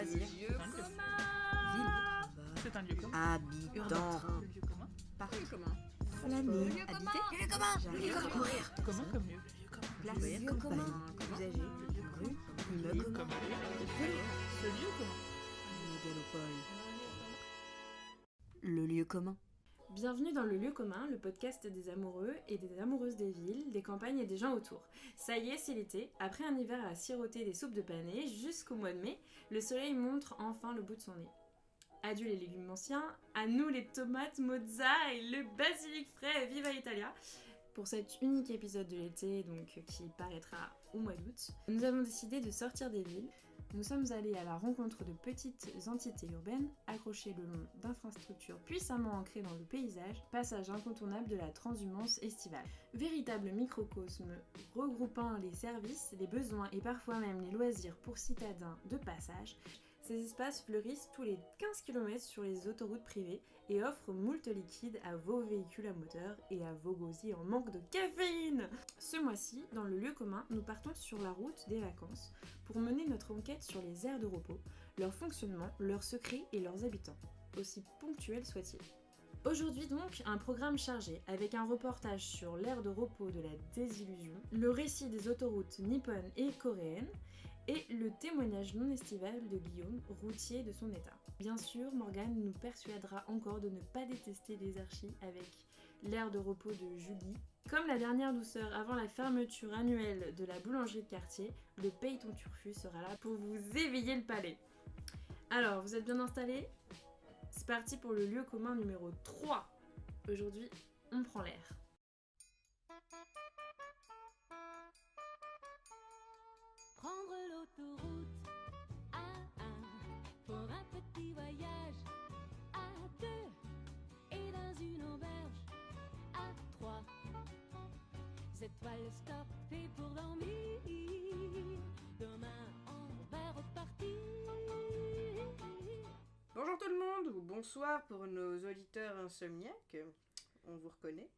loisirs, Lieu commun. c'est un lieu commun. Habitant. Le lieu commun. Lieu commun. Flâner. Lieu Habiter. commun. Lieu commun. Lieu commun. Courir. Comment comme lieu? Le lieu commun. Place. Lieu Campagne. commun. Usager. Rue. Lieu Immeuble. commun. Ce lieu commun. Mégalopole. Le lieu commun. Bienvenue dans Le Lieu commun, le podcast des amoureux et des amoureuses des villes, des campagnes et des gens autour. Ça y est, c'est l'été. Après un hiver à siroter des soupes de panais jusqu'au mois de mai, le soleil montre enfin le bout de son nez. Adieu les légumes anciens, à nous les tomates mozza et le basilic frais, viva Italia. Pour cet unique épisode de l'été, donc qui paraîtra au mois d'août, nous avons décidé de sortir des villes. Nous sommes allés à la rencontre de petites entités urbaines, accrochées le long d'infrastructures puissamment ancrées dans le paysage, passage incontournable de la transhumance estivale. Véritable microcosme regroupant les services, les besoins et parfois même les loisirs pour citadins de passage, ces espaces fleurissent tous les 15 km sur les autoroutes privées et offrent moult liquide à vos véhicules à moteur et à vos gosiers en manque de caféine. Ce mois-ci, dans le lieu commun, nous partons sur la route des vacances pour mener notre enquête sur les aires de repos, leur fonctionnement, leurs secrets et leurs habitants, aussi ponctuels soient-ils. Aujourd'hui donc, un programme chargé, avec un reportage sur l'aire de repos de la désillusion, le récit des autoroutes nippones et coréennes, et le témoignage non estival de Guillaume, routier de son état. Bien sûr, Morgane nous persuadera encore de ne pas détester les archis avec l'aire de repos de Julie. Comme la dernière douceur avant la fermeture annuelle de la boulangerie de quartier, le Payeton Turfu sera là pour vous éveiller le palais. Alors, vous êtes bien installés ? C'est parti pour le lieu commun numéro 3. Aujourd'hui, on prend l'air. Prendre l'autoroute A1 pour un petit voyage à 2 et dans une auberge à 3. Étoile stoppée pour dormir. Demain on va repartir. Bonjour tout le monde, ou bonsoir pour nos auditeurs insomniaques, on vous reconnaît.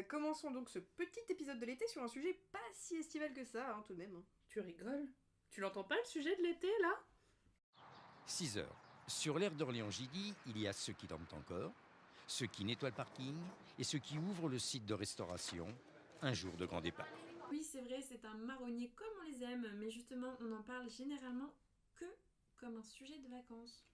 Commençons donc ce petit épisode de l'été sur un sujet pas si estival que ça, tout de même. Tu rigoles? Tu l'entends pas le sujet de l'été là? 6 heures. Sur l'aire d'Orléans-Gilly, il y a ceux qui dorment encore, ceux qui nettoient le parking et ceux qui ouvrent le site de restauration un jour de grand départ. Oui, c'est vrai, c'est un marronnier comme on les aime, mais justement, on en parle généralement que comme un sujet de vacances.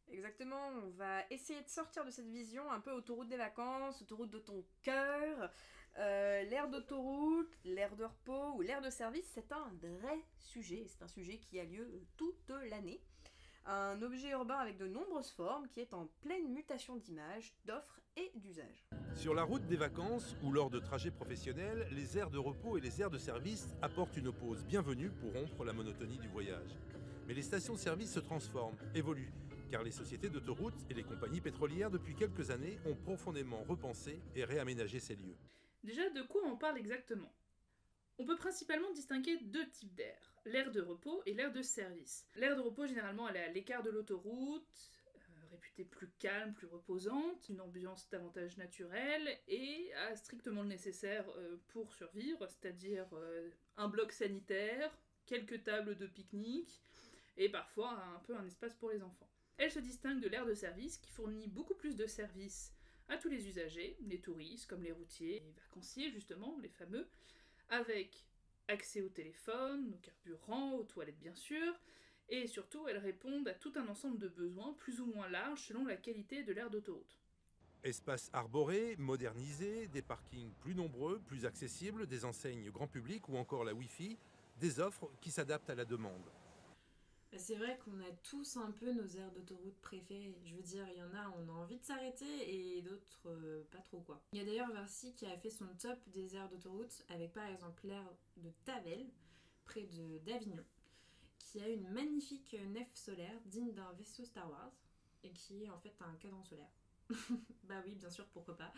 Exactement, on va essayer de sortir de cette vision un peu autoroute des vacances, autoroute de ton cœur. L'aire d'autoroute, l'aire de repos ou l'aire de service, c'est un vrai sujet. C'est un sujet qui a lieu toute l'année. Un objet urbain avec de nombreuses formes qui est en pleine mutation d'image, d'offres et d'usages. Sur la route des vacances ou lors de trajets professionnels, les aires de repos et les aires de service apportent une pause bienvenue pour rompre la monotonie du voyage. Mais les stations de service se transforment, évoluent, car les sociétés d'autoroutes et les compagnies pétrolières depuis quelques années ont profondément repensé et réaménagé ces lieux. Déjà, de quoi on parle exactement? On peut principalement distinguer deux types d'aires, l'aire de repos et l'aire de service. L'aire de repos, généralement, elle est à l'écart de l'autoroute, réputée plus calme, plus reposante, une ambiance davantage naturelle et a strictement le nécessaire pour survivre, c'est-à-dire un bloc sanitaire, quelques tables de pique-nique et parfois un peu un espace pour les enfants. Elle se distingue de l'aire de service qui fournit beaucoup plus de services à tous les usagers, les touristes comme les routiers, les vacanciers justement, les fameux, avec accès au téléphone, au carburant, aux toilettes bien sûr, et surtout elles répondent à tout un ensemble de besoins plus ou moins larges selon la qualité de l'aire d'autoroute. Espaces arborés, modernisés, des parkings plus nombreux, plus accessibles, des enseignes grand public ou encore la Wi-Fi, des offres qui s'adaptent à la demande. C'est vrai qu'on a tous un peu nos aires d'autoroute préférées. Je veux dire, il y en a, on a envie de s'arrêter et d'autres, pas trop quoi. Il y a d'ailleurs Vinci qui a fait son top des aires d'autoroute avec par exemple l'aire de Tavel, près d'Avignon, qui a une magnifique nef solaire digne d'un vaisseau Star Wars et qui est en fait un cadran solaire. Bah oui, bien sûr, pourquoi pas.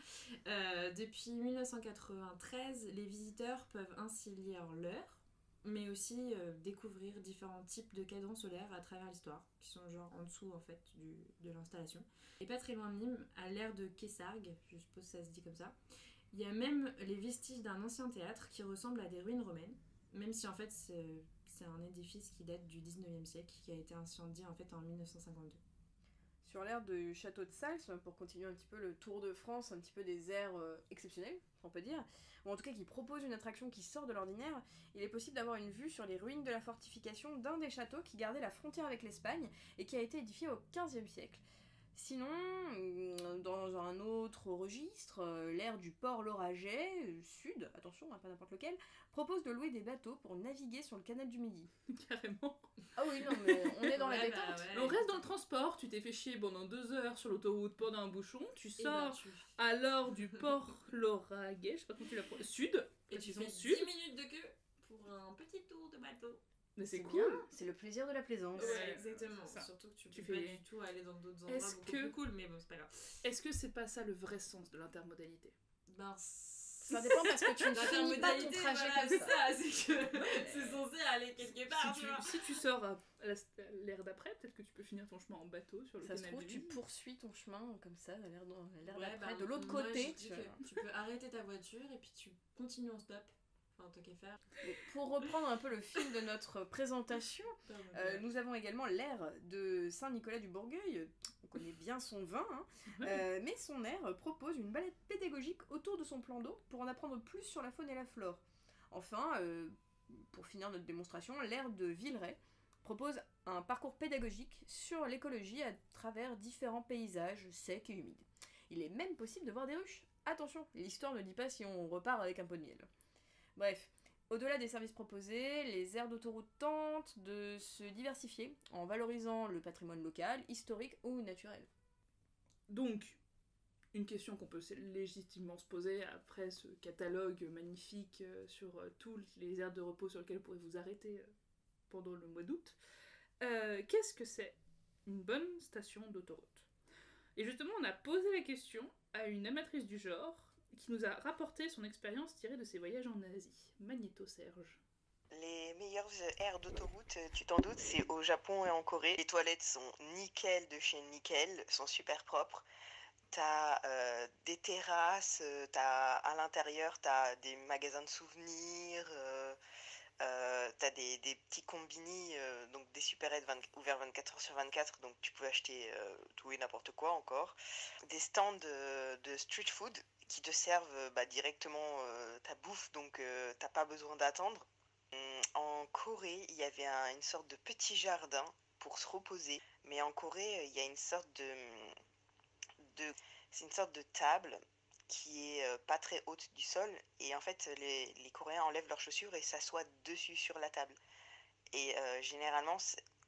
Depuis 1993, les visiteurs peuvent ainsi lire l'heure, mais aussi découvrir différents types de cadrans solaires à travers l'histoire, qui sont genre en dessous en fait de l'installation. Et pas très loin de Nîmes, à l'aire de Kessargues, je suppose que ça se dit comme ça, il y a même les vestiges d'un ancien théâtre qui ressemble à des ruines romaines, même si en fait C'est un édifice qui date du 19e siècle, qui a été incendié en fait en 1952. Sur l'aire du château de Sals, pour continuer un petit peu le tour de France, un petit peu des aires exceptionnelles, on peut dire, ou en tout cas qui propose une attraction qui sort de l'ordinaire, il est possible d'avoir une vue sur les ruines de la fortification d'un des châteaux qui gardait la frontière avec l'Espagne et qui a été édifié au XVe siècle. Sinon, dans un autre registre, l'aire du port Lauragais, sud, attention, pas n'importe lequel, propose de louer des bateaux pour naviguer sur le canal du Midi. Carrément. Ah oui, non, mais on est dans la Ouais, détente. bah ouais. On reste dans le transport, tu t'es fait chier pendant 2 heures sur l'autoroute pendant un bouchon, tu Et ben, sors alors du port Lauragais, je sais pas comment tu l'as sud, et tu précisons fais sud, 10 minutes de queue pour un petit tour de bateau. mais c'est bien, cool. c'est le plaisir de la plaisance. Ouais, exactement. ça. Surtout que tu Tu peux fais- pas du tout aller dans d'autres endroits Est-ce beaucoup que- plus cool, mais bon, c'est pas grave. Est-ce que c'est pas ça le vrai sens de l'intermodalité? Ben, Ça dépend parce que tu ne finis pas ton l'intermodalité, trajet voilà, comme c'est ça. ça, c'est que c'est censé aller quelque part, tu vois. Si tu sors à l'ère d'après, peut-être que tu peux finir ton chemin en bateau sur le Ça se canal trouve, du tu Midi. poursuis ton chemin comme ça, à l'air Ouais, d'après, bah, de l'autre moi, côté. je dis que tu peux arrêter ta voiture et puis tu continues en stop. Enfin, tant qu'à faire. Pour reprendre un peu le fil de notre présentation, nous avons également l'aire de Saint-Nicolas du Bourgueil. On connaît bien son vin, hein. Mais son aire propose une balade pédagogique autour de son plan d'eau pour en apprendre plus sur la faune et la flore. Enfin, pour finir notre démonstration, l'aire de Villeray propose un parcours pédagogique sur l'écologie à travers différents paysages secs et humides. Il est même possible de voir des ruches. Attention, l'histoire ne dit pas si on repart avec un pot de miel. Bref, au-delà des services proposés, les aires d'autoroute tentent de se diversifier en valorisant le patrimoine local, historique ou naturel. Donc, une question qu'on peut légitimement se poser après ce catalogue magnifique sur tous les aires de repos sur lesquelles vous pourrez vous arrêter pendant le mois d'août. Qu'est-ce que c'est une bonne station d'autoroute? Et justement, on a posé la question à une amatrice du genre qui nous a rapporté son expérience tirée de ses voyages en Asie. Magnéto Serge. Les meilleures aires d'autoroute, tu t'en doutes, c'est au Japon et en Corée. Les toilettes sont nickel de chez nickel, sont super propres. T'as des terrasses, à l'intérieur, t'as des magasins de souvenirs, t'as des petits combini, donc des supérettes ouverts 24 heures sur 24, donc tu peux acheter tout et n'importe quoi encore. Des stands de street food qui te servent directement ta bouffe, donc t'as pas besoin d'attendre. En Corée, il y avait une sorte de petit jardin pour se reposer, mais en Corée, il y a une sorte c'est une sorte de table qui est pas très haute du sol, et en fait les Coréens enlèvent leurs chaussures et s'assoient dessus sur la table. Et généralement,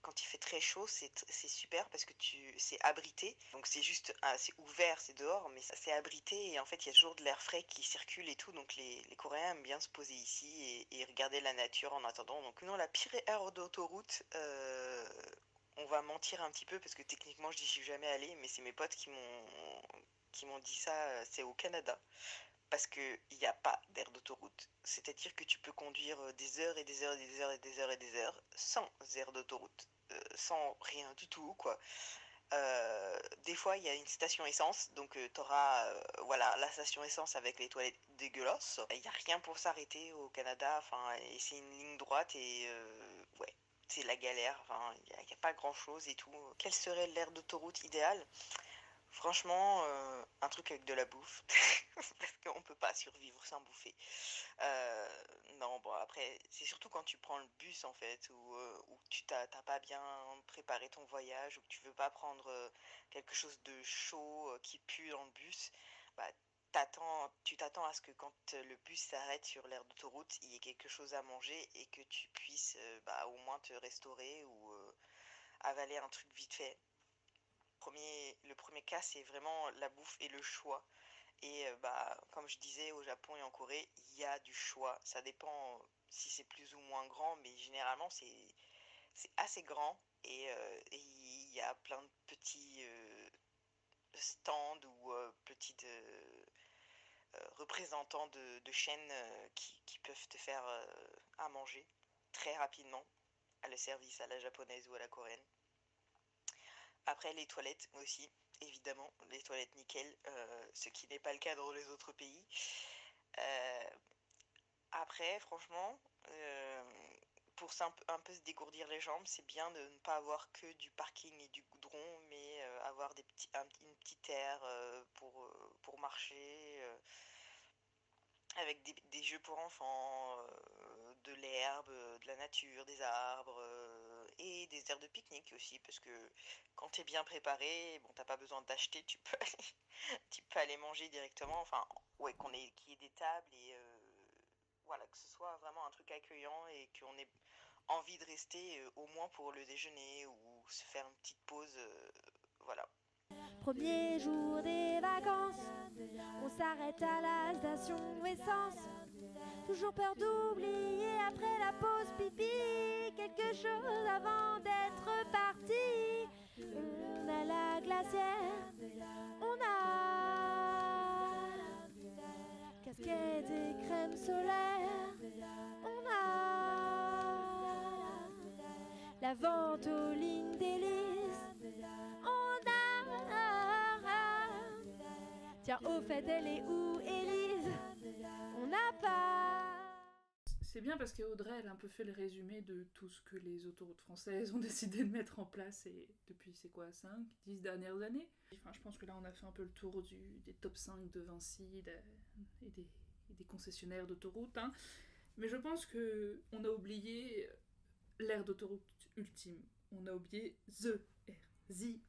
quand il fait très chaud, c'est super parce que c'est abrité. Donc c'est juste, c'est ouvert, c'est dehors, mais c'est abrité et en fait il y a toujours de l'air frais qui circule et tout. Donc les Coréens aiment bien se poser ici et regarder la nature en attendant. Donc non, la pire aire d'autoroute, on va mentir un petit peu parce que techniquement je n'y suis jamais allée, mais c'est mes potes qui m'ont dit ça, c'est au Canada. Parce qu'il n'y a pas d'aire d'autoroute. C'est-à-dire que tu peux conduire des heures et des heures et des heures et des heures et des heures sans aire d'autoroute, sans rien du tout, quoi. Des fois, il y a une station essence, donc tu auras voilà, la station essence avec les toilettes dégueulasses. Il n'y a rien pour s'arrêter au Canada, et c'est une ligne droite et ouais, c'est la galère, il n'y a pas grand-chose et tout. Quelle serait l'aire d'autoroute idéale ? Franchement, un truc avec de la bouffe, parce qu'on peut pas survivre sans bouffer. Non, bon, après, c'est surtout quand tu prends le bus, en fait, où tu t'as pas bien préparé ton voyage, ou que tu veux pas prendre quelque chose de chaud qui pue dans le bus, bah, tu t'attends à ce que quand le bus s'arrête sur l'aire d'autoroute, il y ait quelque chose à manger et que tu puisses au moins te restaurer ou avaler un truc vite fait. Le premier cas, c'est vraiment la bouffe et le choix. Et comme je disais, au Japon et en Corée, il y a du choix. Ça dépend si c'est plus ou moins grand, mais généralement, c'est assez grand. Et il y a plein de petits stands ou petits représentants de chaînes qui peuvent te faire à manger très rapidement, à le service à la japonaise ou à la coréenne. Après, les toilettes aussi, évidemment, les toilettes nickel, ce qui n'est pas le cas dans les autres pays. Après, franchement, pour un peu se dégourdir les jambes, c'est bien de ne pas avoir que du parking et du goudron, mais avoir une petite aire pour marcher, avec des jeux pour enfants, de l'herbe, de la nature, des arbres, et des aires de pique-nique aussi, parce que quand tu es bien préparé, bon, t'as pas besoin d'acheter, tu peux aller manger directement, enfin, ouais, qu'il y ait des tables et voilà, que ce soit vraiment un truc accueillant et qu'on ait envie de rester au moins pour le déjeuner ou se faire une petite pause, voilà. Premier jour des vacances, on s'arrête à la station essence. Toujours peur d'oublier après la pause pipi quelque chose avant d'être parti. On a la glacière, on a casquette et crème solaire, on a la ventoline d'hélice, on a. Tiens, au fait, elle est où, Élise? On n'a pas. C'est bien parce qu'Audrey, elle a un peu fait le résumé de tout ce que les autoroutes françaises ont décidé de mettre en place et depuis, c'est quoi, 5-10 dernières années. Enfin, je pense que là, on a fait un peu le tour des top 5 de Vinci et des concessionnaires d'autoroutes. Hein. Mais je pense qu'on a oublié l'aire d'autoroute ultime. On a oublié The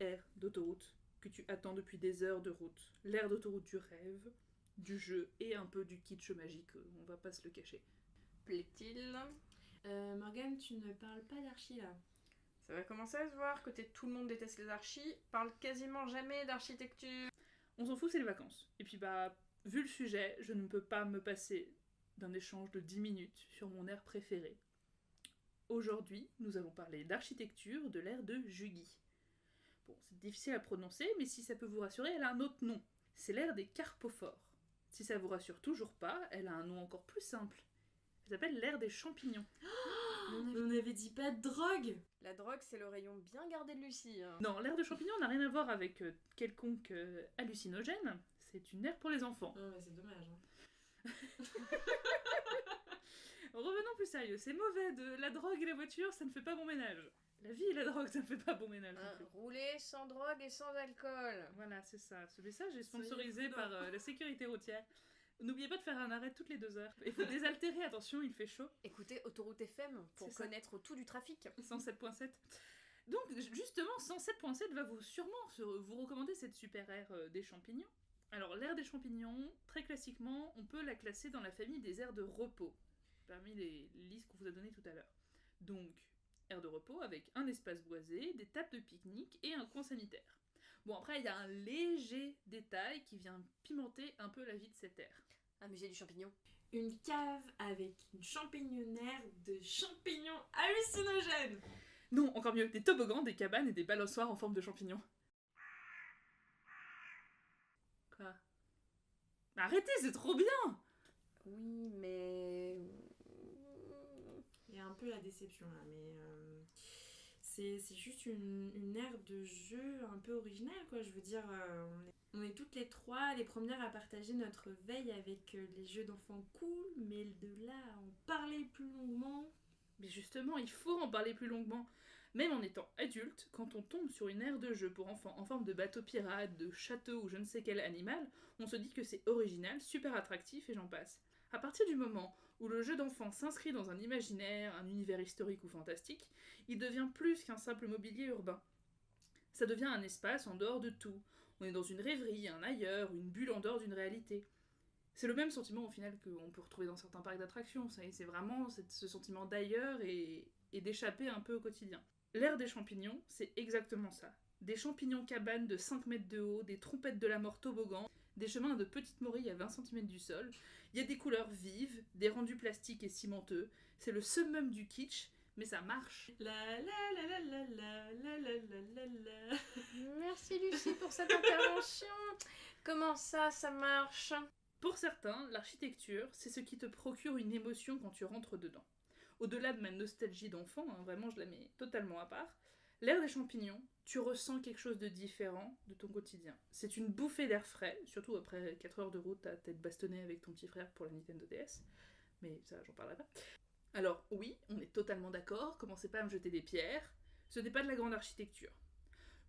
aire d'autoroute que tu attends depuis des heures de route. L'aire d'autoroute du rêve, du jeu et un peu du kitsch magique, on va pas se le cacher. Plaît-il? Morgane, tu ne parles pas d'archi là. Ça va commencer à se voir, côté tout le monde déteste les archis, parle quasiment jamais d'architecture. On s'en fout, c'est les vacances. Et puis vu le sujet, je ne peux pas me passer d'un échange de 10 minutes sur mon aire préférée. Aujourd'hui, nous allons parler d'architecture de l'ère de Jugy. Bon, c'est difficile à prononcer, mais si ça peut vous rassurer, elle a un autre nom. C'est l'ère des carpophores. Si ça vous rassure toujours pas, elle a un nom encore plus simple. Elle s'appelle l'ère des champignons. On avait dit pas de drogue. La drogue, c'est le rayon bien gardé de Lucie. Hein. Non, l'ère de champignons n'a rien à voir avec quelconque hallucinogène. C'est une ère pour les enfants. Oh, bah, c'est dommage. Hein. Revenons plus sérieux, c'est mauvais, la drogue et la voiture, ça ne fait pas bon ménage. La vie et la drogue, ça ne fait pas bon ménage non plus. Rouler sans drogue et sans alcool. Voilà, c'est ça. Ce message est sponsorisé par la sécurité routière. N'oubliez pas de faire un arrêt toutes les 2 heures. Il faut désaltérer, attention, il fait chaud. Écoutez Autoroute FM pour connaître tout du trafic. 107.7. Donc, justement, 107.7 va sûrement vous recommander cette super aire des champignons. Alors, l'aire des champignons, très classiquement, on peut la classer dans la famille des aires de repos, parmi les listes qu'on vous a données tout à l'heure. Donc, aire de repos avec un espace boisé, des tables de pique-nique et un coin sanitaire. Bon, après, il y a un léger détail qui vient pimenter un peu la vie de cette aire. Un musée du champignon. Une cave avec une champignonnaire de champignons hallucinogènes. Non, encore mieux, des toboggans, des cabanes et des balançoires en forme de champignons. Quoi? Arrêtez, c'est trop bien! Oui, mais... Il y a un peu la déception là, mais c'est juste une aire de jeu un peu originale, quoi. Je veux dire, on est toutes les trois les premières à partager notre veille avec les jeux d'enfants cool, mais de là à en parler plus longuement... Mais justement, il faut en parler plus longuement. Même en étant adulte, quand on tombe sur une aire de jeu pour enfants en forme de bateau pirate, de château ou je ne sais quel animal, on se dit que c'est original, super attractif et j'en passe. À partir du moment où le jeu d'enfant s'inscrit dans un imaginaire, un univers historique ou fantastique, il devient plus qu'un simple mobilier urbain. Ça devient un espace en dehors de tout. On est dans une rêverie, un ailleurs, une bulle en dehors d'une réalité. C'est le même sentiment au final qu'on peut retrouver dans certains parcs d'attractions. C'est vraiment ce sentiment d'ailleurs et d'échapper un peu au quotidien. L'ère des champignons, c'est exactement ça. Des champignons cabanes de 5 mètres de haut, des trompettes de la mort toboggan, des chemins de petites morilles à 20 cm du sol. Il y a des couleurs vives, des rendus plastiques et cimenteux. C'est le summum du kitsch, mais ça marche. La la la la la la la la la la. Merci Lucie pour cette intervention. Comment ça marche? Pour certains, l'architecture, c'est ce qui te procure une émotion quand tu rentres dedans. Au-delà de ma nostalgie d'enfant, hein, vraiment je la mets totalement à part, l'ère des champignons, tu ressens quelque chose de différent de ton quotidien. C'est une bouffée d'air frais, surtout après 4 heures de route à t'être bastonné avec ton petit frère pour la Nintendo DS, mais ça j'en parlerai pas. Alors oui, on est totalement d'accord, commencez pas à me jeter des pierres, ce n'est pas de la grande architecture.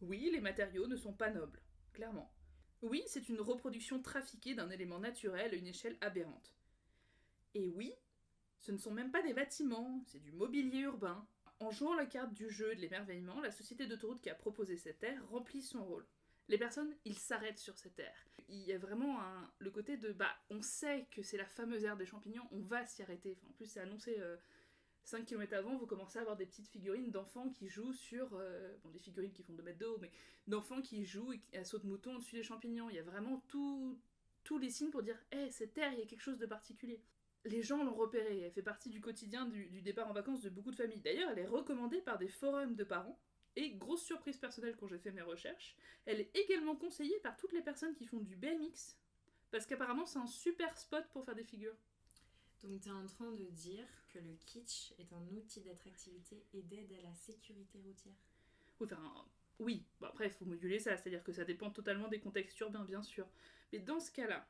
Oui, les matériaux ne sont pas nobles, clairement. Oui, c'est une reproduction trafiquée d'un élément naturel à une échelle aberrante. Et oui, ce ne sont même pas des bâtiments, c'est du mobilier urbain. En jouant la carte du jeu de l'émerveillement, la société d'autoroute qui a proposé cette aire remplit son rôle. Les personnes, ils s'arrêtent sur cette aire. Il y a vraiment le côté de, on sait que c'est la fameuse aire des champignons, on va s'y arrêter. Enfin, en plus, c'est annoncé 5 km avant, vous commencez à avoir des petites figurines d'enfants qui jouent sur... des figurines qui font 2 mètres de haut, mais d'enfants qui jouent à saute-mouton au-dessus des champignons. Il y a vraiment tous les signes pour dire « Hey, cette aire, il y a quelque chose de particulier ». Les gens l'ont repérée, elle fait partie du quotidien du départ en vacances de beaucoup de familles. D'ailleurs, elle est recommandée par des forums de parents, et grosse surprise personnelle quand j'ai fait mes recherches, elle est également conseillée par toutes les personnes qui font du BMX, parce qu'apparemment c'est un super spot pour faire des figures. Donc tu es en train de dire que le kitsch est un outil d'attractivité et d'aide à la sécurité routière. Oui, après il faut moduler ça, c'est-à-dire que ça dépend totalement des contextes urbains bien sûr. Mais dans ce cas-là,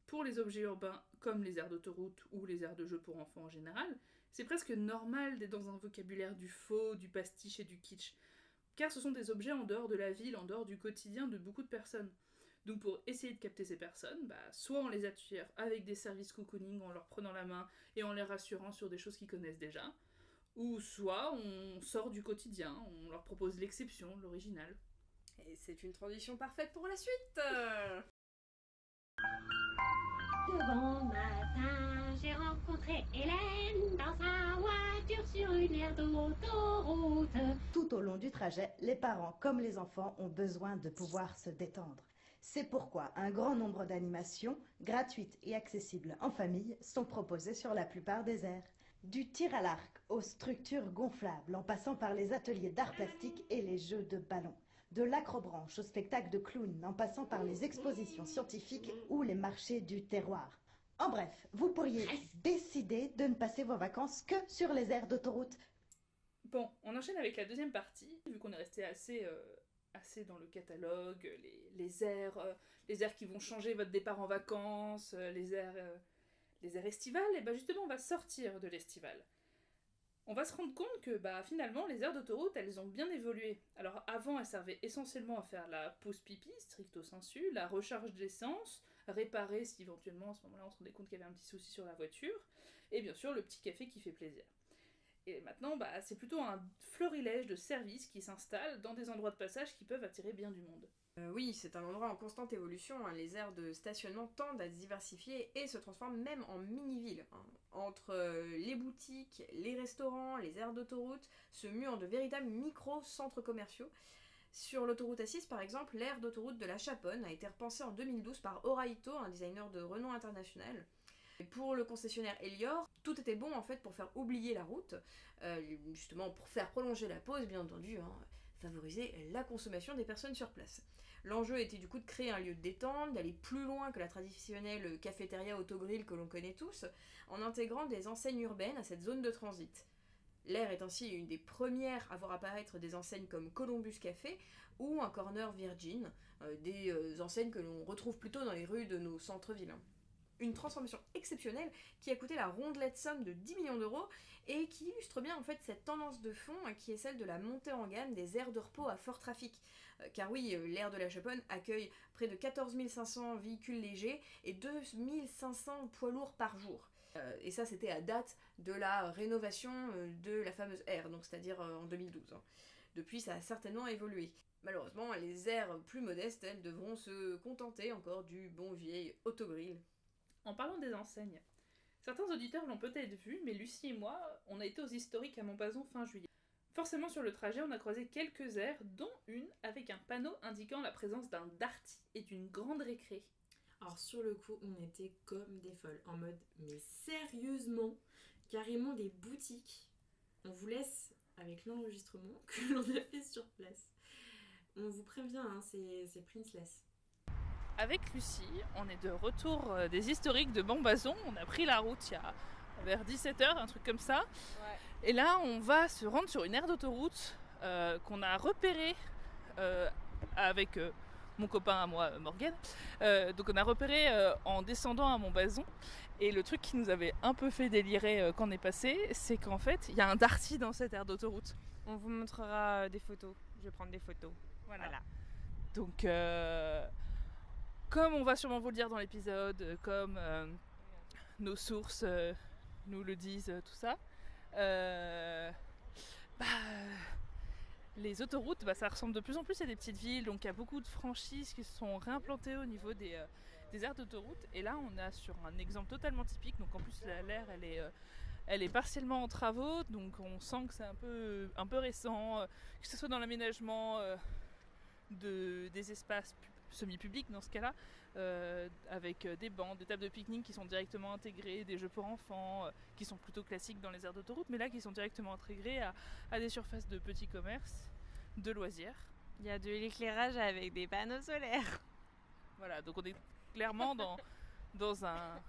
pour les objets urbains comme les aires d'autoroute ou les aires de jeux pour enfants en général, c'est presque normal d'être dans un vocabulaire du faux, du pastiche et du kitsch. Car ce sont des objets en dehors de la ville, en dehors du quotidien de beaucoup de personnes. Donc pour essayer de capter ces personnes, soit on les attire avec des services cocooning en leur prenant la main et en les rassurant sur des choses qu'ils connaissent déjà, ou soit on sort du quotidien, on leur propose l'exception, l'original. Et c'est une transition parfaite pour la suite. De bon matin, j'ai rencontré Hélène dans sa voiture sur une aire d'autoroute. Tout au long du trajet, les parents comme les enfants ont besoin de pouvoir se détendre. C'est pourquoi un grand nombre d'animations, gratuites et accessibles en famille, sont proposées sur la plupart des aires. Du tir à l'arc aux structures gonflables, en passant par les ateliers d'art plastique et les jeux de ballons. De l'acrobranche au spectacle de clowns, en passant par les expositions scientifiques ou les marchés du terroir. En bref, vous pourriez décider de ne passer vos vacances que sur les aires d'autoroute. Bon, on enchaîne avec la deuxième partie, vu qu'on est resté assez dans le catalogue, les aires qui vont changer votre départ en vacances, les aires estivales, et justement on va sortir de l'estival. On va se rendre compte que finalement les aires d'autoroute elles ont bien évolué. Alors avant elles servaient essentiellement à faire la pause pipi, stricto sensu, la recharge d'essence, réparer si éventuellement à ce moment-là on se rendait compte qu'il y avait un petit souci sur la voiture, et bien sûr le petit café qui fait plaisir. Et maintenant c'est plutôt un florilège de services qui s'installent dans des endroits de passage qui peuvent attirer bien du monde. Oui, c'est un endroit en constante évolution. Les aires de stationnement tendent à se diversifier et se transforment même en mini-villes. Entre les boutiques, les restaurants, les aires d'autoroute, se muent en de véritables micro-centres commerciaux. Sur l'autoroute A6, par exemple, l'aire d'autoroute de la Chaponne a été repensée en 2012 par Oraito, un designer de renom international. Et pour le concessionnaire Elior, tout était bon en fait pour faire oublier la route, justement pour faire prolonger la pause, bien entendu, favoriser la consommation des personnes sur place. L'enjeu était du coup de créer un lieu de détente, d'aller plus loin que la traditionnelle cafétéria autogrill que l'on connaît tous, en intégrant des enseignes urbaines à cette zone de transit. L'aire est ainsi une des premières à voir apparaître des enseignes comme Columbus Café ou un corner Virgin, des enseignes que l'on retrouve plutôt dans les rues de nos centres-villes. Une transformation exceptionnelle qui a coûté la rondelette somme de 10 millions d'euros et qui illustre bien en fait cette tendance de fond qui est celle de la montée en gamme des aires de repos à fort trafic. Car oui, l'aire de la Chaponne accueille près de 14 500 véhicules légers et 2 500 poids lourds par jour. Et ça c'était à date de la rénovation de la fameuse aire, donc c'est-à-dire en 2012. Depuis ça a certainement évolué. Malheureusement, les aires plus modestes, elles devront se contenter encore du bon vieil autogrill. En parlant des enseignes, certains auditeurs l'ont peut-être vu, mais Lucie et moi, on a été aux historiques à Montbazon fin juillet. Forcément sur le trajet, on a croisé quelques aires, dont une avec un panneau indiquant la présence d'un darty et d'une grande récré. Alors sur le coup, on était comme des folles, en mode mais sérieusement, carrément des boutiques. On vous laisse avec l'enregistrement que l'on a fait sur place. On vous prévient, c'est Princeless. Avec Lucie, on est de retour des historiques de Montbazon. On a pris la route il y a vers 17h, un truc comme ça. Ouais. Et là, on va se rendre sur une aire d'autoroute qu'on a repérée avec mon copain à moi, Morgan. Donc on a repéré en descendant à Montbazon. Et le truc qui nous avait un peu fait délirer quand on est passé, c'est qu'en fait, il y a un darty dans cette aire d'autoroute. On vous montrera des photos. Je vais prendre des photos. Voilà. Donc, comme on va sûrement vous le dire dans l'épisode, comme nos sources nous le disent, tout ça, les autoroutes, ça ressemble de plus en plus à des petites villes. Donc il y a beaucoup de franchises qui se sont réimplantées au niveau des aires d'autoroute. Et là, on est sur un exemple totalement typique. Donc en plus, l'aire, elle est partiellement en travaux. Donc on sent que c'est un peu récent, que ce soit dans l'aménagement des espaces semi-publics dans ce cas-là, avec des bancs, des tables de pique-nique qui sont directement intégrées, des jeux pour enfants qui sont plutôt classiques dans les aires d'autoroute, mais là qui sont directement intégrés à des surfaces de petits commerces, de loisirs. Il y a de l'éclairage avec des panneaux solaires. Voilà, donc on est clairement dans un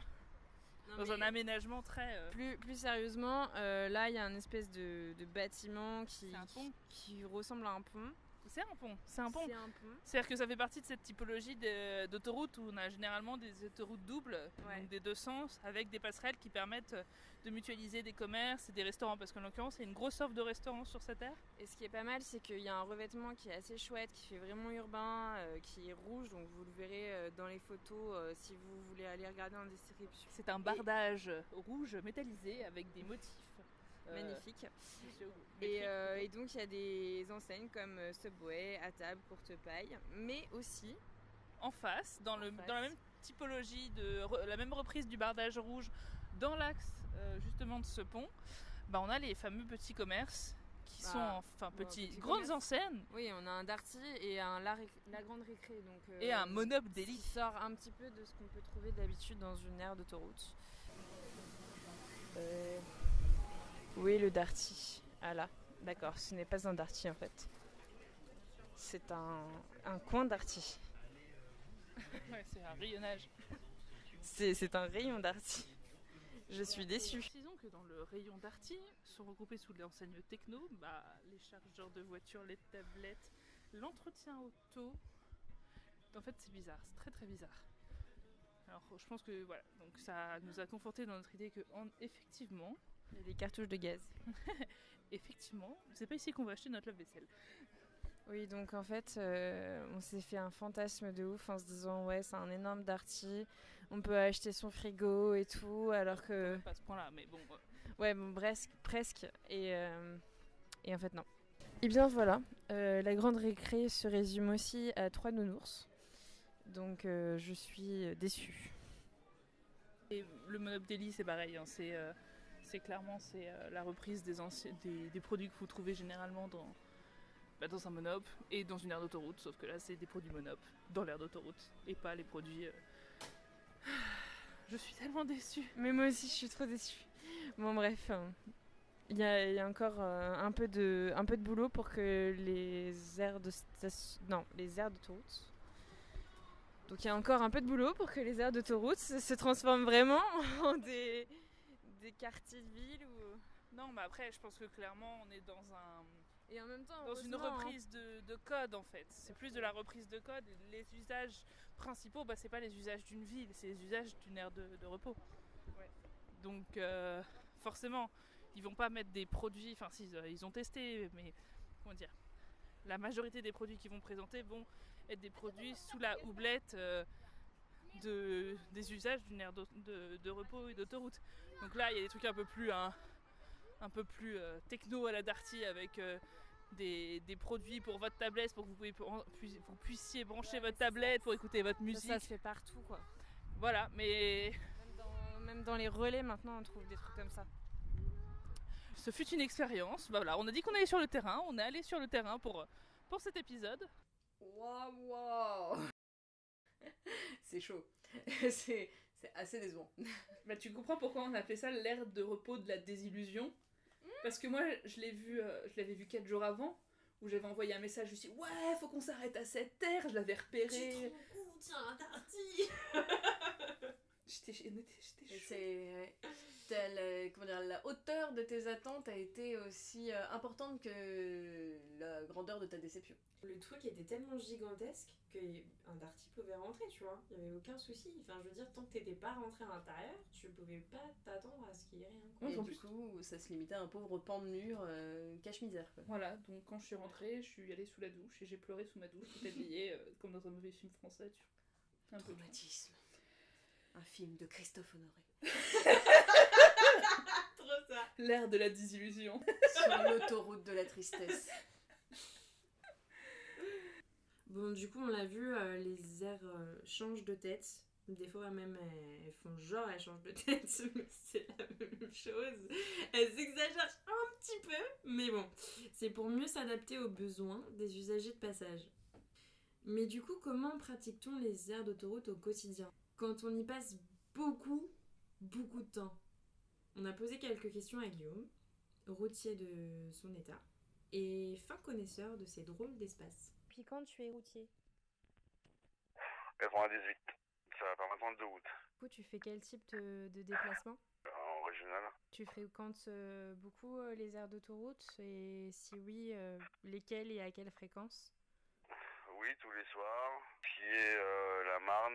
aménagement très... Plus sérieusement, là il y a une espèce de bâtiment qui ressemble à un pont. C'est un pont. C'est-à-dire que ça fait partie de cette typologie d'autoroute où on a généralement des autoroutes doubles, donc des deux sens, avec des passerelles qui permettent de mutualiser des commerces et des restaurants, parce qu'en l'occurrence, il y a une grosse offre de restaurants sur cette aire. Et ce qui est pas mal, c'est qu'il y a un revêtement qui est assez chouette, qui fait vraiment urbain, qui est rouge, donc vous le verrez dans les photos si vous voulez aller regarder en description. C'est un bardage rouge métallisé avec des motifs. Magnifique. Et donc il y a des enseignes comme Subway, à table, courte paille, mais aussi en face, dans la même typologie, la même reprise du bardage rouge, dans l'axe justement de ce pont, on a les fameux petits commerces qui sont grandes enseignes. Oui, on a un Darty et la grande récré. Donc, et un Monop Deli. Qui sort un petit peu de ce qu'on peut trouver d'habitude dans une aire d'autoroute. Oui, le Darty. Ah là, d'accord, ce n'est pas un Darty en fait. C'est un coin Darty. Ouais, c'est un rayonnage. C'est un rayon Darty. Je suis déçue. Précisons que dans le rayon Darty sont regroupés sous l'enseigne techno les chargeurs de voitures, les tablettes, l'entretien auto. En fait, c'est bizarre, c'est très très bizarre. Alors, je pense que voilà, donc ça nous a conforté dans notre idée que effectivement, il y a des cartouches de gaz. Effectivement, c'est pas ici qu'on va acheter notre lave-vaisselle. Oui, donc en fait, on s'est fait un fantasme de ouf en se disant ouais, c'est un énorme Darty, on peut acheter son frigo et tout, alors que... Pas à ce point-là, mais bon... Ouais, bon, presque. Et en fait, non. Et bien voilà, la grande récré se résume aussi à 3 nounours. Donc je suis déçue. Et le Monop Deli, c'est pareil, hein, c'est clairement la reprise des produits que vous trouvez généralement dans un Monop et dans une aire d'autoroute, sauf que là c'est des produits Monop dans l'aire d'autoroute et pas les produits... Je suis tellement déçue. Mais moi aussi je suis trop déçue. Bon bref, il y a encore un peu de boulot pour que les aires d'autoroute... Donc il y a encore un peu de boulot pour que les aires d'autoroute se transforment vraiment en des quartiers de ville ou... Non, mais après je pense que clairement on est dans et en même temps, dans une reprise de code en fait. C'est plus de la reprise de code. Les usages principaux, c'est pas les usages d'une ville, c'est les usages d'une aire de repos. Ouais. Donc forcément, ils vont pas mettre des produits, enfin si, ils ont testé, mais comment dire, la majorité des produits qu'ils vont présenter vont être des produits sous la houblette des usages d'une aire de repos et d'autoroute. Donc là, il y a des trucs un peu plus techno à la Darty avec des produits pour votre tablette pour que vous puissiez brancher votre tablette pour écouter votre musique. Ça se fait partout quoi. Voilà, mais... Même dans les relais maintenant on trouve des trucs comme ça. Ce fut une expérience. Voilà, on a dit qu'on allait sur le terrain, on est allé sur le terrain pour cet épisode. Wow. C'est chaud. C'est assez décevant. Tu comprends pourquoi on appelait ça l'aire de repos de la désillusion ? Parce que moi, je l'avais vu 4 jours avant, où j'avais envoyé un message, je me suis dit, ouais, faut qu'on s'arrête à cette aire, je l'avais repéré. Tiens, un Darty. Et c'est... comment dire, la hauteur de tes attentes a été aussi importante que la grandeur de ta déception. Le truc était tellement gigantesque qu'un Darty pouvait rentrer, tu vois. Il n'y avait aucun souci. Enfin, je veux dire, tant que t'étais pas rentré à l'intérieur, tu pouvais pas t'attendre à ce qu'il y ait rien. Quoi. Et du coup, ça se limitait à un pauvre pan de mur cache-misère. Quoi. Voilà, donc quand je suis rentrée, je suis allée sous la douche et j'ai pleuré sous ma douche, tout habillée, comme dans un mauvais film français, tu vois. Un peu de Traumatisme. Un film de Christophe Honoré. Trop ça. L'ère de la désillusion. Sur l'autoroute de la tristesse. Bon, du coup, on l'a vu, les airs changent de tête. Des fois, même, elles font genre, elles changent de tête, mais c'est la même chose. Elles exagèrent un petit peu, mais bon. C'est pour mieux s'adapter aux besoins des usagers de passage. Mais du coup, comment pratique-t-on les aires d'autoroute au quotidien ? Quand on y passe beaucoup de temps. On a posé quelques questions à Guillaume, routier de son état, et fin connaisseur de ces drôles d'espaces. Puis quand tu es routier, 98, ça va maintenant le 2 août. du coup, tu fais quel type de déplacement ? En régional. Tu fréquentes beaucoup les aires d'autoroute et si oui, lesquelles et à quelle fréquence ? Oui, tous les soirs. Qui est la Marne,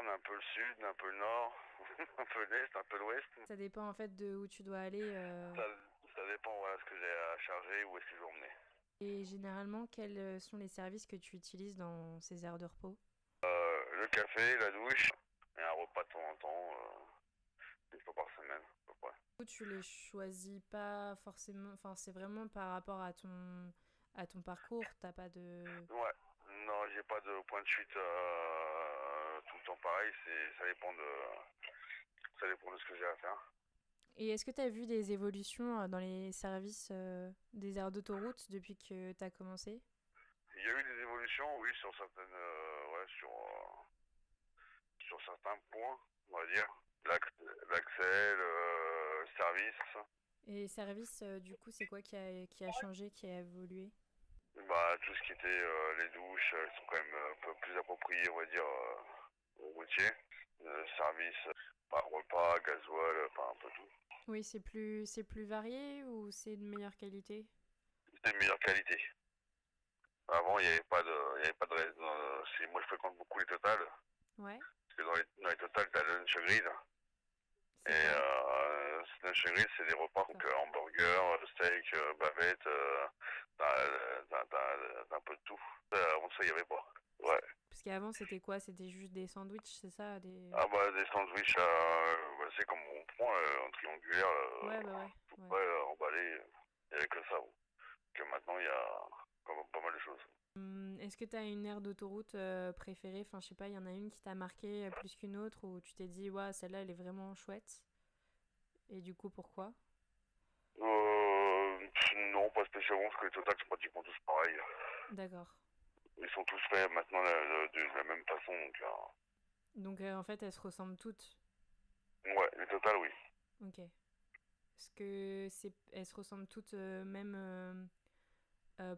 un peu le sud, un peu le nord, un peu l'est, un peu l'ouest. Ça dépend en fait de où tu dois aller. Ça dépend, voilà, ce que j'ai à charger, où est-ce que je vais emmener. Et généralement, quels sont les services que tu utilises dans ces aires de repos ? Le café, la douche, et un repas de temps en temps, une fois par semaine, à peu près. Du coup, tu les choisis pas forcément, enfin c'est vraiment par rapport à ton parcours, t'as pas de... Ouais, non, j'ai pas de point de chute tout le temps pareil, ça dépend de ce que j'ai à faire. Et est-ce que tu as vu des évolutions dans les services des aires d'autoroute depuis que tu as commencé ? Il y a eu des évolutions, oui, sur certaines, sur certains points, on va dire. L'accès, le service. Et service, du coup, c'est quoi qui a changé, qui a évolué ? Bah, tout ce qui était les douches, elles sont quand même un peu plus appropriées, on va dire, aux routiers. Service, repas, gasoil, enfin un peu tout. Oui, c'est plus varié ou c'est de meilleure qualité ? C'est de meilleure qualité. Avant, il n'y avait pas de raison. Moi, je fréquente beaucoup les Totales. Ouais. Parce que dans les Totales, t'as le lunch grid. Et lunch grid, c'est des repas, donc hamburger, steak, bavette, t'as un peu de tout. Avant ça, il n'y avait pas. Ouais. Parce qu'avant, c'était quoi ? C'était juste des sandwichs, c'est ça ? Ah bah, des sandwichs, c'est comme on prend, en triangulaire, emballé, il n'y avait que ça. Bon. Que maintenant, il y a quand même pas mal de choses. Est-ce que tu as une aire d'autoroute préférée ? Enfin, je sais pas, il y en a une qui t'a marqué plus qu'une autre où tu t'es dit, ouais, celle-là, elle est vraiment chouette. Et du coup, pourquoi ? Non, pas spécialement, parce que les Totales sont pratiquement tous pareils. D'accord. Ils sont tous faits maintenant de la même façon, donc... en fait, elles se ressemblent toutes ? Ouais, les Totales, oui. Ok. Est-ce que elles se ressemblent toutes même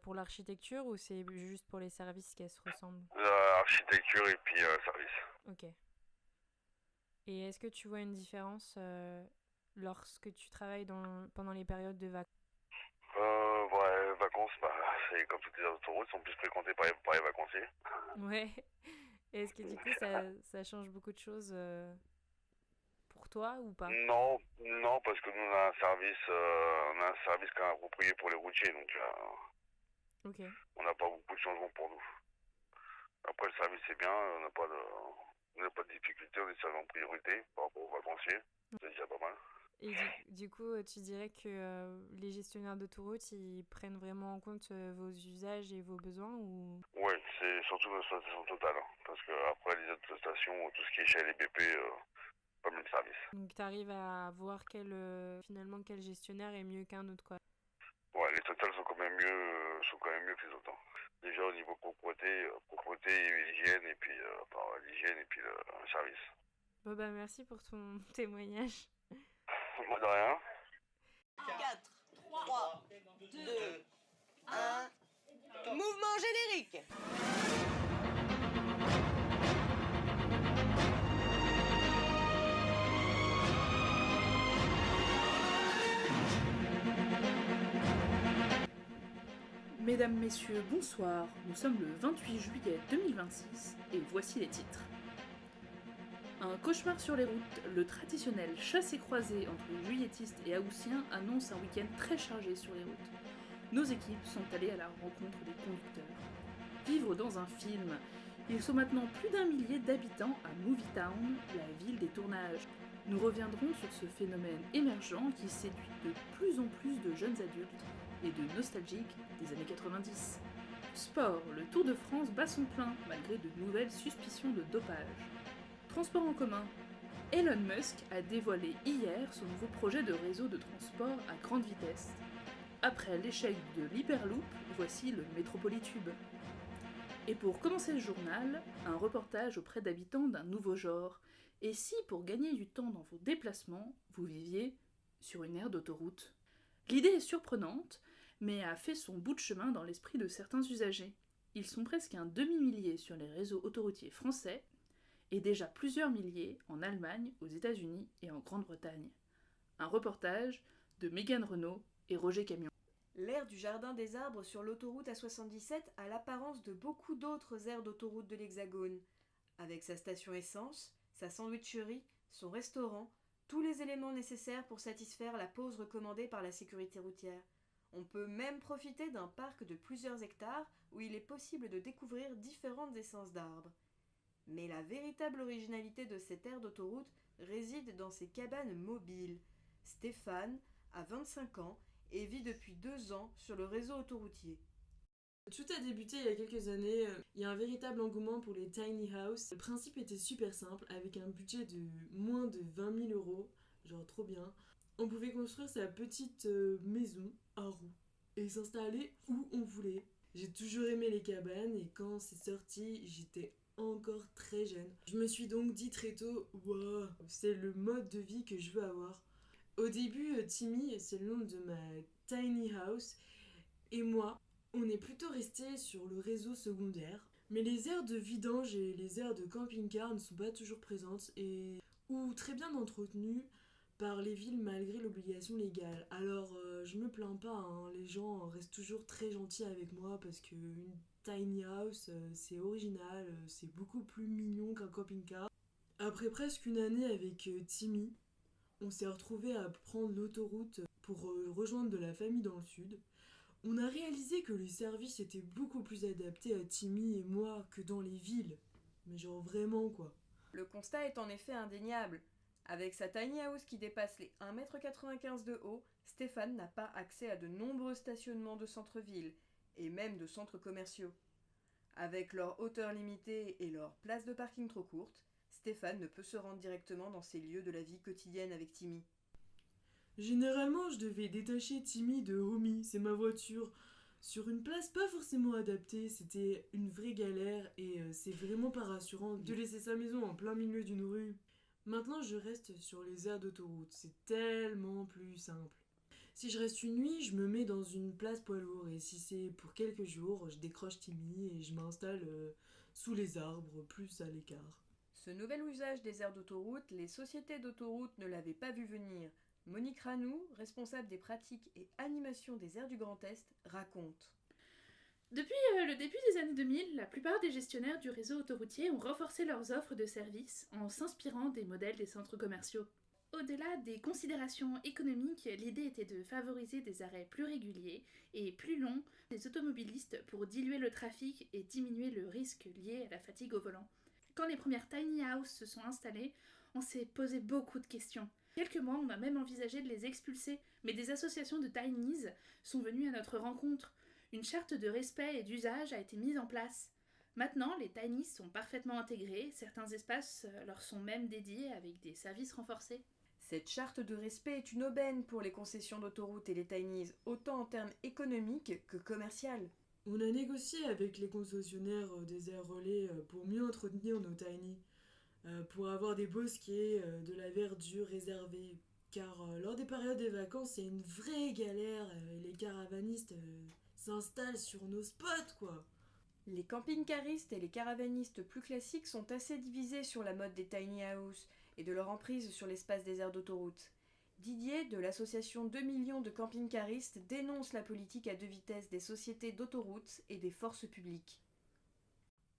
pour l'architecture ou c'est juste pour les services qu'elles se ressemblent ? Architecture et puis service. Ok. Et est-ce que tu vois une différence lorsque tu travailles pendant les périodes de vacances ? Vacances, c'est comme toutes les autoroutes, sont plus fréquentées par les vacanciers. Ouais. Et est-ce que du coup ça change beaucoup de choses pour toi ou pas ? Non, parce que nous on a un service quand même approprié pour les routiers, donc ok. On n'a pas beaucoup de changements pour nous. Après le service c'est bien, on n'a pas de difficulté, on est servi en priorité par rapport aux vacanciers, c'est déjà pas mal. Et du coup, tu dirais que les gestionnaires d'autoroute, ils prennent vraiment en compte vos usages et vos besoins ou... Ouais, c'est surtout notre station Totale, parce que après les autres stations, tout ce qui est chez les BP, pas le même service. Donc tu arrives à voir finalement quel gestionnaire est mieux qu'un autre, quoi. Ouais, les Totales sont quand même mieux que les autres. Déjà au niveau propreté et hygiène, et puis l'hygiène et puis le service. Bon bah merci pour ton témoignage. Moi de rien. 4, 3, 2, 1. Mouvement générique. Mesdames, Messieurs, bonsoir. Nous sommes le 28 juillet 2026 et voici les titres. Un cauchemar sur les routes, le traditionnel chassé-croisé entre juilletistes et haussiens annonce un week-end très chargé sur les routes. Nos équipes sont allées à la rencontre des conducteurs. Vivre dans un film. Ils sont maintenant plus d'1 millier d'habitants à Movietown, la ville des tournages. Nous reviendrons sur ce phénomène émergent qui séduit de plus en plus de jeunes adultes et de nostalgiques des années 90. Sport, le Tour de France bat son plein malgré de nouvelles suspicions de dopage. Transport en commun. Elon Musk a dévoilé hier son nouveau projet de réseau de transport à grande vitesse. Après l'échec de l'Hyperloop, voici le Metropolitube. Et pour commencer le journal, un reportage auprès d'habitants d'un nouveau genre. Et si, pour gagner du temps dans vos déplacements, vous viviez sur une aire d'autoroute ? L'idée est surprenante, mais a fait son bout de chemin dans l'esprit de certains usagers. Ils sont presque un demi-millier sur les réseaux autoroutiers français, et déjà plusieurs milliers en Allemagne, aux États-Unis et en Grande-Bretagne. Un reportage de Mégane Renaud et Roger Camion. L'aire du Jardin des Arbres sur l'autoroute A77 a l'apparence de beaucoup d'autres aires d'autoroute de l'Hexagone. Avec sa station essence, sa sandwicherie, son restaurant, tous les éléments nécessaires pour satisfaire la pause recommandée par la sécurité routière. On peut même profiter d'un parc de plusieurs hectares où il est possible de découvrir différentes essences d'arbres. Mais la véritable originalité de cette aire d'autoroute réside dans ses cabanes mobiles. Stéphane a 25 ans et vit depuis 2 ans sur le réseau autoroutier. Tout a débuté il y a quelques années, il y a un véritable engouement pour les tiny house. Le principe était super simple, avec un budget de moins de 20 000 €, genre trop bien. On pouvait construire sa petite maison à roues et s'installer où on voulait. J'ai toujours aimé les cabanes et quand c'est sorti, j'étais encore très jeune. Je me suis donc dit très tôt, wow, c'est le mode de vie que je veux avoir. Au début, Timmy, c'est le nom de ma tiny house, et moi, on est plutôt resté sur le réseau secondaire. Mais les aires de vidange et les aires de camping-car ne sont pas toujours présentes ou très bien entretenues par les villes malgré l'obligation légale. Alors, je me plains pas, hein, les gens restent toujours très gentils avec moi parce qu'une tiny house, c'est original, c'est beaucoup plus mignon qu'un camping-car. Après presque une année avec Timmy, on s'est retrouvés à prendre l'autoroute pour rejoindre de la famille dans le sud. On a réalisé que les services étaient beaucoup plus adaptés à Timmy et moi que dans les villes. Mais genre vraiment quoi. Le constat est en effet indéniable. Avec sa tiny house qui dépasse les 1,95 m de haut, Stéphane n'a pas accès à de nombreux stationnements de centre-ville, et même de centres commerciaux. Avec leur hauteur limitée et leur place de parking trop courte, Stéphane ne peut se rendre directement dans ces lieux de la vie quotidienne avec Timmy. Généralement, je devais détacher Timmy de Homie, c'est ma voiture, sur une place pas forcément adaptée. C'était une vraie galère et c'est vraiment pas rassurant de laisser sa maison en plein milieu d'une rue. Maintenant, je reste sur les aires d'autoroute, c'est tellement plus simple. Si je reste une nuit, je me mets dans une place poids lourd et si c'est pour quelques jours, je décroche Timmy et je m'installe sous les arbres, plus à l'écart. Ce nouvel usage des aires d'autoroute, les sociétés d'autoroute ne l'avaient pas vu venir. Monique Ranou, responsable des pratiques et animations des aires du Grand Est, raconte. Depuis le début des années 2000, la plupart des gestionnaires du réseau autoroutier ont renforcé leurs offres de services en s'inspirant des modèles des centres commerciaux. Au-delà des considérations économiques, l'idée était de favoriser des arrêts plus réguliers et plus longs des automobilistes pour diluer le trafic et diminuer le risque lié à la fatigue au volant. Quand les premières tiny houses se sont installées, on s'est posé beaucoup de questions. Quelques mois, on a même envisagé de les expulser, mais des associations de tinies sont venues à notre rencontre. Une charte de respect et d'usage a été mise en place. Maintenant, les tinies sont parfaitement intégrés, certains espaces leur sont même dédiés avec des services renforcés. Cette charte de respect est une aubaine pour les concessions d'autoroute et les tinies, autant en termes économiques que commerciaux. On a négocié avec les concessionnaires des aires relais pour mieux entretenir nos tiny, pour avoir des bosquets, de la verdure réservée, car lors des périodes des vacances, c'est une vraie galère, les caravanistes s'installent sur nos spots, quoi. Les camping-caristes et les caravanistes plus classiques sont assez divisés sur la mode des tiny houses et de leur emprise sur l'espace des aires d'autoroute. Didier, de l'association 2 millions de camping-caristes, dénonce la politique à 2 vitesses des sociétés d'autoroutes et des forces publiques.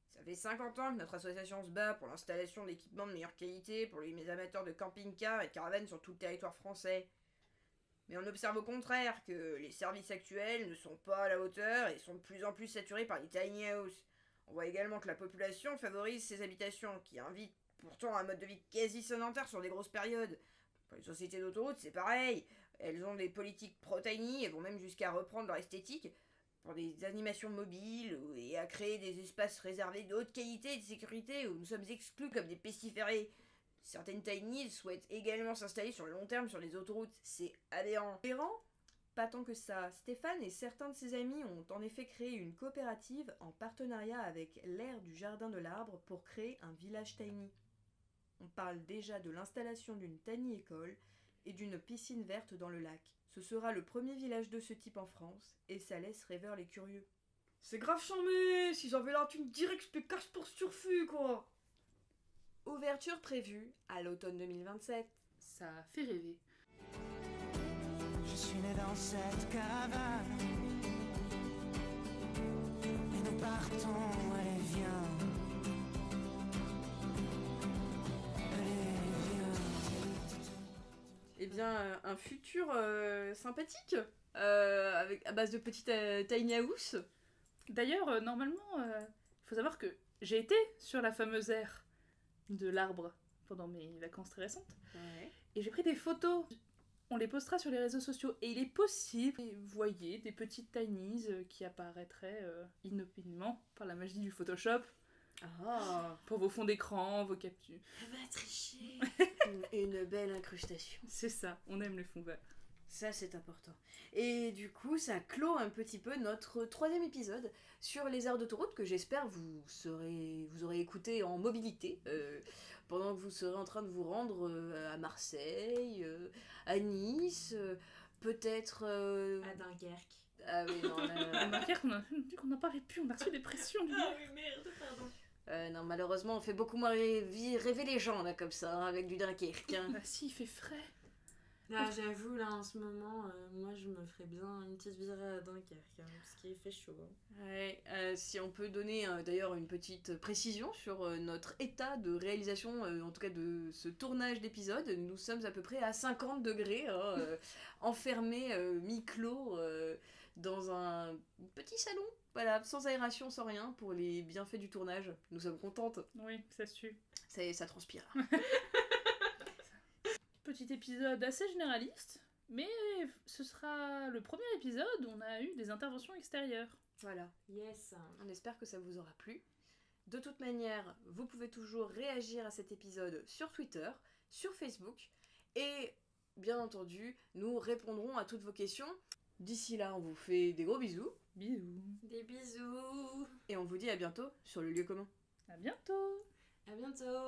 Ça fait 50 ans que notre association se bat pour l'installation d'équipements de meilleure qualité pour les amateurs de camping-cars et de caravanes sur tout le territoire français. Mais on observe au contraire que les services actuels ne sont pas à la hauteur et sont de plus en plus saturés par les tiny houses. On voit également que la population favorise ces habitations qui invitent pourtant un mode de vie quasi sédentaire sur des grosses périodes. Pour les sociétés d'autoroutes, c'est pareil. Elles ont des politiques pro-tiny et vont même jusqu'à reprendre leur esthétique pour des animations mobiles et à créer des espaces réservés de haute qualité et de sécurité où nous sommes exclus comme des pestiférés. Certaines tiny souhaitent également s'installer sur le long terme sur les autoroutes. C'est aberrant. Aberrant ? Pas tant que ça. Stéphane et certains de ses amis ont en effet créé une coopérative en partenariat avec l'aire du Jardin de l'Arbre pour créer un village tiny. On parle déjà de l'installation d'une tiny école et d'une piscine verte dans le lac. Ce sera le premier village de ce type en France et ça laisse rêveur les curieux. C'est grave chambé. Si j'avais la thune direct, je peux cash pour surfu quoi. Ouverture prévue à l'automne 2027. Ça fait rêver. Je suis né dans cette caravane et nous partons, allez viens. Eh bien, un futur sympathique, à base de petites tiny house. D'ailleurs, normalement, il faut savoir que j'ai été sur la fameuse aire de l'arbre pendant mes vacances très récentes. Ouais. Et j'ai pris des photos. On les postera sur les réseaux sociaux. Et il est possible, vous voyez, des petites tinies qui apparaîtraient inopinément par la magie du Photoshop. Ah. Pour vos fonds d'écran, vos captures. Elle va tricher. Une belle incrustation. C'est ça, on aime les fonds verts. Ça, c'est important. Et du coup, ça clôt un petit peu notre 3e épisode sur les aires d'autoroute que j'espère vous aurez écouté en mobilité pendant que vous serez en train de vous rendre à Marseille, à Nice, peut-être... À Dunkerque. Ah oui, non, là... À Dunkerque, on n'a pas pu, on a reçu des pressions. Ah oui, merde, pardon. Non, malheureusement, on fait beaucoup moins rêver les gens, là, comme ça, hein, avec du Dunkerque. Hein. Bah si, il fait frais. Là, j'avoue, là, en ce moment, moi, je me ferais bien une petite virée à Dunkerque, hein, parce qu'il fait chaud. Hein. Ouais, si on peut donner d'ailleurs une petite précision sur notre état de réalisation, en tout cas de ce tournage d'épisode, nous sommes à peu près à 50 degrés, hein, enfermés, mi-clos, dans un petit salon, voilà, sans aération, sans rien, pour les bienfaits du tournage. Nous sommes contentes. Oui, ça sue. Ça transpire. Petit épisode assez généraliste, mais ce sera le premier épisode où on a eu des interventions extérieures. Voilà. Yes. On espère que ça vous aura plu. De toute manière, vous pouvez toujours réagir à cet épisode sur Twitter, sur Facebook, et bien entendu, nous répondrons à toutes vos questions. D'ici là, on vous fait des gros bisous. Bisous. Des bisous. Et on vous dit à bientôt sur le lieu commun. À bientôt. À bientôt.